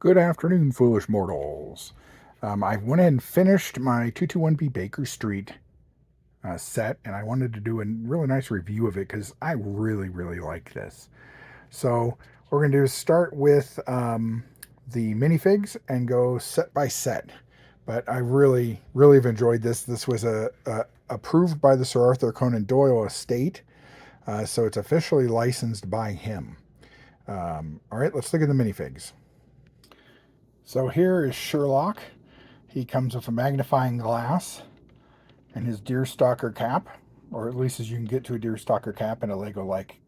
Good afternoon, foolish mortals. I went ahead and finished my 221B Baker Street set, and I wanted to do a really nice review of it because I really like this. So, what we're going to do is start with the minifigs and go set by set. But I really have enjoyed this. This was approved by the Sir Arthur Conan Doyle estate, so it's officially licensed by him. All right, let's look at the minifigs. So here is Sherlock. He comes with a magnifying glass and his deerstalker cap, or at least as you can get to a deerstalker cap in a Lego-like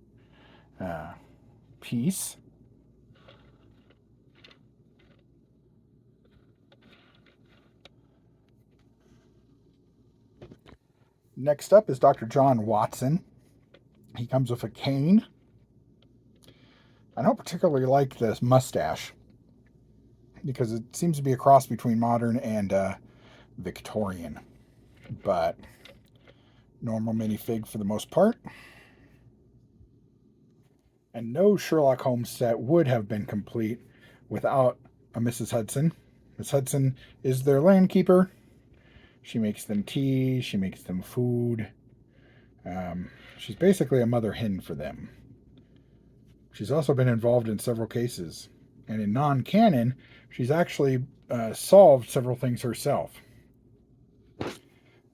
piece. Next up is Dr. John Watson. He comes with a cane. I don't particularly like this mustache because it seems to be a cross between modern and Victorian, but normal minifig for the most part. And no Sherlock Holmes set would have been complete without a Mrs. Hudson. Miss Hudson is their landkeeper. She makes them tea, she makes them food. She's basically a mother hen for them. She's also been involved in several cases. And in non-canon, she's actually solved several things herself.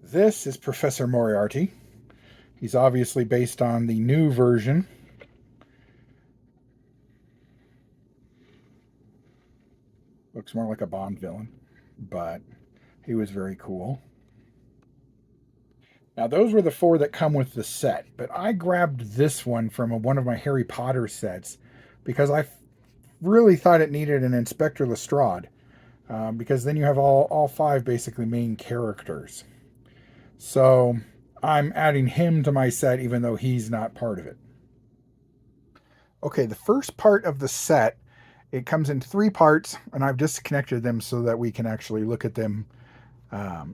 This is Professor Moriarty. He's obviously based on the new version. Looks more like a Bond villain, but he was very cool. Now, those were the four that come with the set, but I grabbed this one from one of my Harry Potter sets because I really thought it needed an Inspector Lestrade, because then you have all five basically main characters. So I'm adding him to my set even though he's not part of it. Okay, the first part of the set, it comes in three parts, and I've disconnected them so that we can actually look at them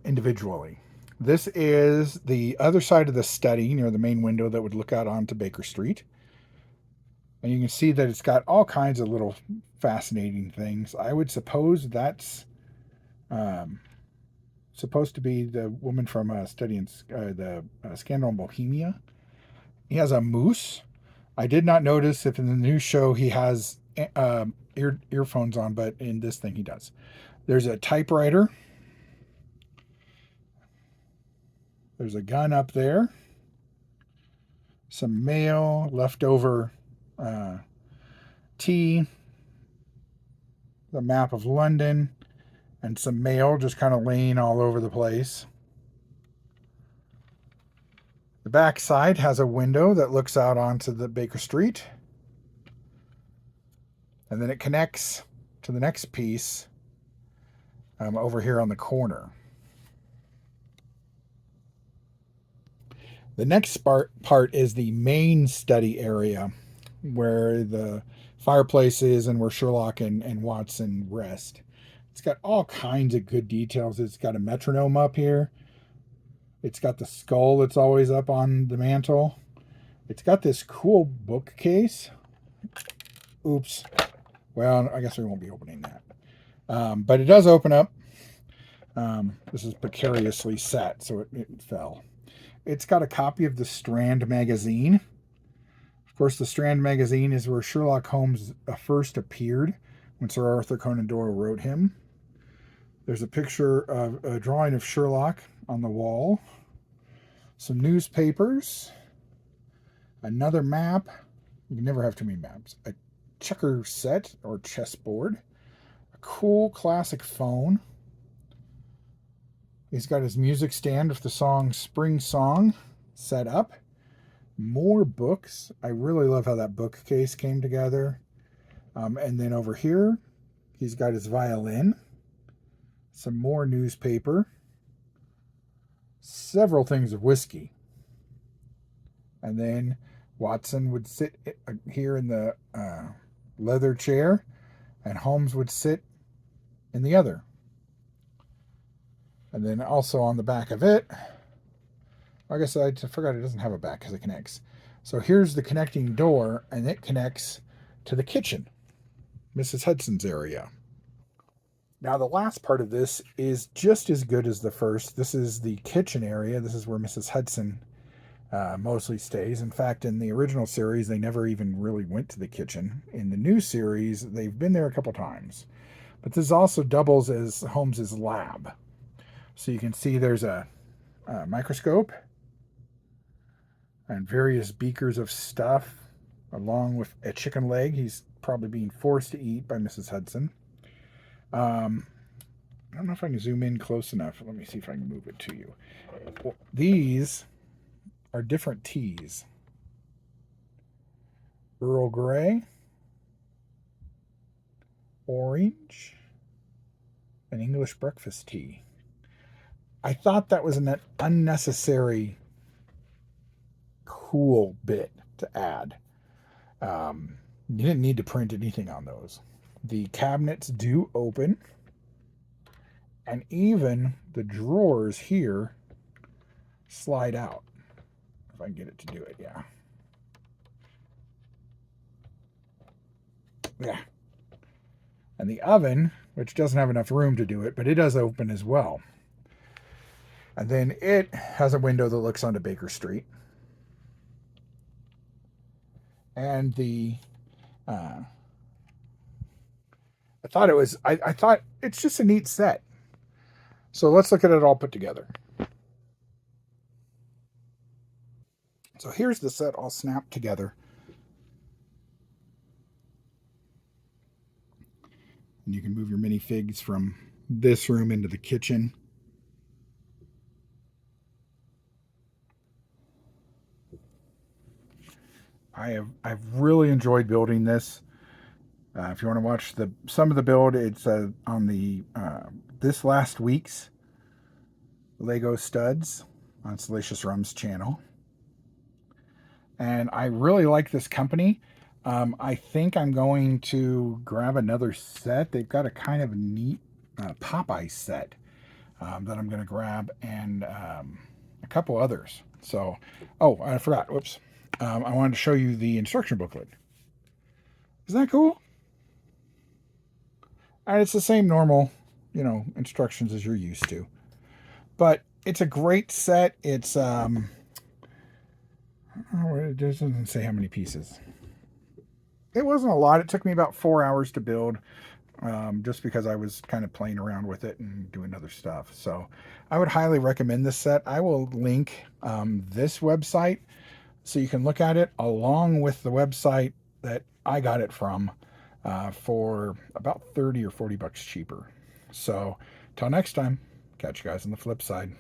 individually. This is the other side of the study near the main window that would look out onto Baker Street. And you can see that it's got all kinds of little fascinating things. I would suppose that's supposed to be the woman from studying the Scandal in Bohemia. He has a moose. I did not notice if in the new show he has earphones on, but in this thing he does. There's a typewriter. There's a gun up there. Some mail, leftover tea, the map of London, and some mail just kind of laying all over the place. The back side has a window that looks out onto the Baker Street. And then it connects to the next piece over here on the corner. The next part is the main study area where the fireplace is and where Sherlock and Watson rest. It's got all kinds of good details. It's got a metronome up here. It's got the skull that's always up on the mantle. It's got this cool bookcase. Oops. Well, I guess we won't be opening that. But it does open up. This is precariously set, so it fell. It's got a copy of the Strand magazine. Of course, the Strand magazine is where Sherlock Holmes first appeared when Sir Arthur Conan Doyle wrote him. There's a picture of a drawing of Sherlock on the wall. Some newspapers. Another map. You can never have too many maps. A checker set or chessboard. A cool classic phone. He's got his music stand with the song Spring Song set up. More books. I really love how that bookcase came together. And then over here, he's got his violin. Some more newspaper. Several things of whiskey. And then Watson would sit here in the leather chair, and Holmes would sit in the other. And then also on the back of it, I guess I forgot it doesn't have a back because it connects. So here's the connecting door, and it connects to the kitchen, Mrs. Hudson's area. Now, the last part of this is just as good as the first. This is the kitchen area. This is where Mrs. Hudson mostly stays. In fact, in the original series, they never even really went to the kitchen. In the new series, they've been there a couple times. But this also doubles as Holmes's lab. So you can see there's a microscope and various beakers of stuff, along with a chicken leg he's probably being forced to eat by Mrs. Hudson. I don't know if I can zoom in close enough. Let me see if I can move it to you. Well, these are different teas. Earl Grey, orange, and English breakfast tea. I thought that was an unnecessary cool bit to add. You didn't need to print anything on those. The cabinets do open, and even the drawers here slide out. If I can get it to do it, yeah. Yeah. And the oven, which doesn't have enough room to do it, but it does open as well. And then it has a window that looks onto Baker Street. And the I thought it's just a neat set. So let's look at it all put together. So here's the set all snapped together. And you can move your minifigs from this room into the kitchen. I've really enjoyed building this. If you want to watch some of the build, it's on the this last week's Lego Studs on Salacious Rum's channel. And I really like this company. I think I'm going to grab another set. They've got a kind of neat Popeye set that I'm going to grab, and a couple others. So, oh, I forgot. Whoops. I wanted to show you the instruction booklet. Isn't that cool? And it's the same normal, instructions as you're used to. But it's a great set. It's it doesn't say how many pieces. It wasn't a lot. It took me about 4 hours to build, just because I was kind of playing around with it and doing other stuff. So I would highly recommend this set. I will link this website so you can look at it along with the website that I got it from for about 30 or 40 bucks cheaper. So till next time, catch you guys on the flip side.